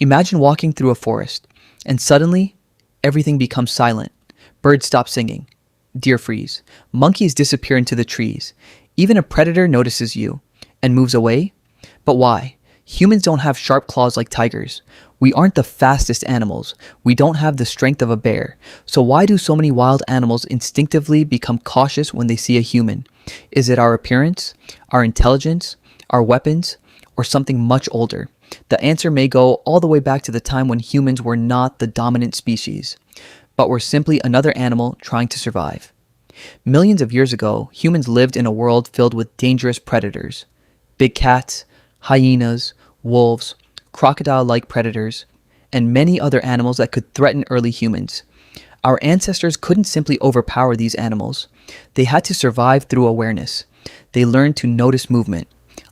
Imagine walking through a forest, and suddenly, everything becomes silent. Birds stop singing. Deer freeze. Monkeys disappear into the trees. Even a predator notices you and moves away. But why? Humans don't have sharp claws like tigers. We aren't the fastest animals. We don't have the strength of a bear. So why do so many wild animals instinctively become cautious when they see a human? Is it our appearance, our intelligence, our weapons, or something much older? The answer may go all the way back to the time when humans were not the dominant species, but were simply another animal trying to survive. Millions of years ago, humans lived in a world filled with dangerous predators. Big cats, hyenas, wolves, crocodile-like predators, and many other animals that could threaten early humans. Our ancestors couldn't simply overpower these animals. They had to survive through awareness. They learned to notice movement,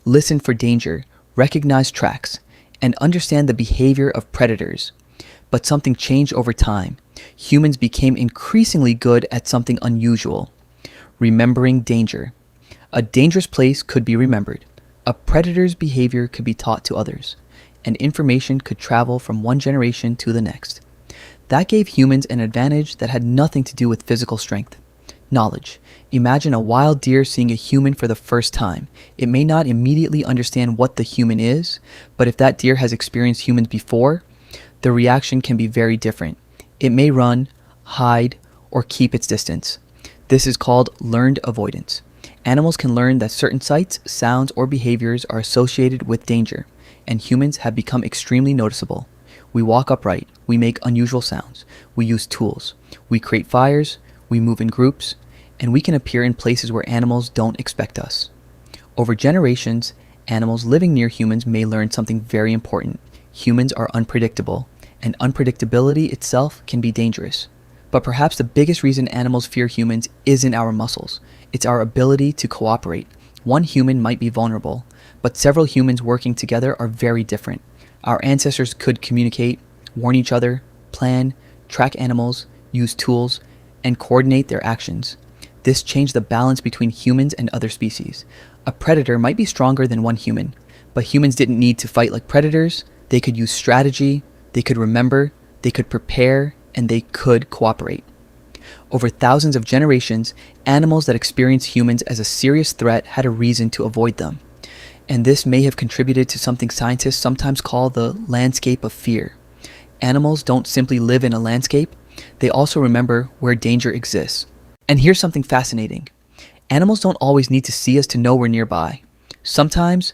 listen for danger, recognize tracks, and understand the behavior of predators. But something changed over time. Humans became increasingly good at something unusual: remembering danger. A dangerous place could be remembered. A predator's behavior could be taught to others, and information could travel from one generation to the next. That gave humans an advantage that had nothing to do with physical strength. Knowledge. Imagine a wild deer seeing a human for the first time. It may not immediately understand what the human is, but if that deer has experienced humans before, the reaction can be very different. It may run, hide, or keep its distance. This is called learned avoidance. Animals can learn that certain sights, sounds, or behaviors are associated with danger, and humans have become extremely noticeable. We walk upright, we make unusual sounds, we use tools, we create fires, we move in groups, and we can appear in places where animals don't expect us. Over generations, animals living near humans may learn something very important. Humans are unpredictable, and unpredictability itself can be dangerous. But perhaps the biggest reason animals fear humans isn't our muscles. It's our ability to cooperate. One human might be vulnerable, but several humans working together are very different. Our ancestors could communicate, warn each other, plan, track animals, use tools, and coordinate their actions. This changed the balance between humans and other species. A predator might be stronger than one human, but humans didn't need to fight like predators. They could use strategy, they could remember, they could prepare, and they could cooperate. Over thousands of generations, animals that experienced humans as a serious threat had a reason to avoid them. And this may have contributed to something scientists sometimes call the landscape of fear. Animals don't simply live in a landscape, they also remember where danger exists. And here's something fascinating. Animals don't always need to see us to know we're nearby. Sometimes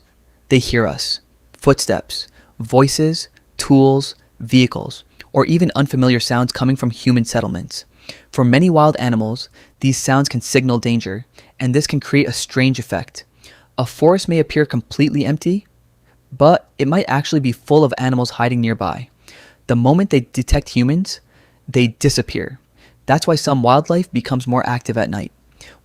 they hear us. Footsteps, voices, tools, vehicles, or even unfamiliar sounds coming from human settlements. For many wild animals, these sounds can signal danger, and this can create a strange effect. A forest may appear completely empty, but it might actually be full of animals hiding nearby. The moment they detect humans, they disappear. That's why some wildlife becomes more active at night.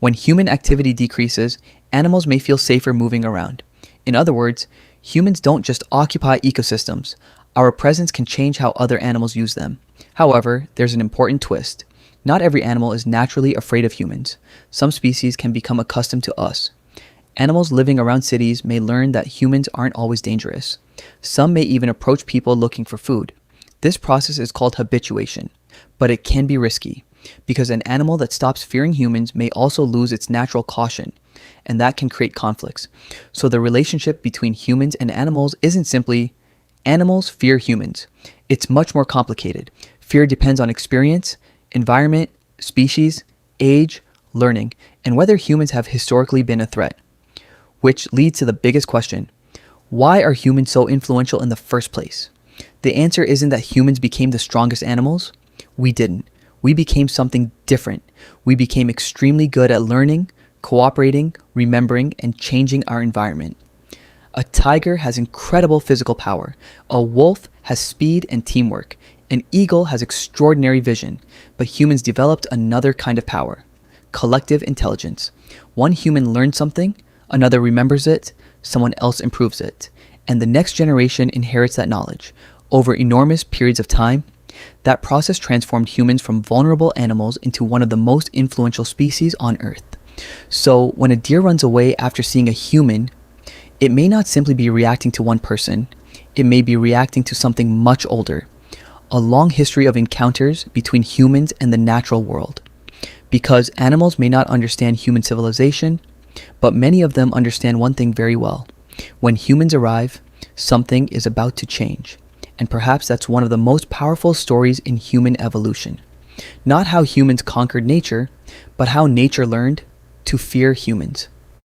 When human activity decreases, animals may feel safer moving around. In other words, humans don't just occupy ecosystems. Our presence can change how other animals use them. However, there's an important twist. Not every animal is naturally afraid of humans. Some species can become accustomed to us. Animals living around cities may learn that humans aren't always dangerous. Some may even approach people looking for food. This process is called habituation, but it can be risky because an animal that stops fearing humans may also lose its natural caution, and that can create conflicts. So the relationship between humans and animals isn't simply animals fear humans. It's much more complicated. Fear depends on experience, environment, species, age, learning, and whether humans have historically been a threat. Which leads to the biggest question: why are humans so influential in the first place? The answer isn't that humans became the strongest animals. We didn't. We became something different. We became extremely good at learning, cooperating, remembering, and changing our environment. A tiger has incredible physical power. A wolf has speed and teamwork. An eagle has extraordinary vision. But humans developed another kind of power: collective intelligence. One human learns something, another remembers it, someone else improves it, and the next generation inherits that knowledge. Over enormous periods of time, that process transformed humans from vulnerable animals into one of the most influential species on Earth. So when a deer runs away after seeing a human, it may not simply be reacting to one person. It may be reacting to something much older, a long history of encounters between humans and the natural world. Because animals may not understand human civilization, but many of them understand one thing very well. When humans arrive, something is about to change. And perhaps that's one of the most powerful stories in human evolution. Not how humans conquered nature, but how nature learned to fear humans.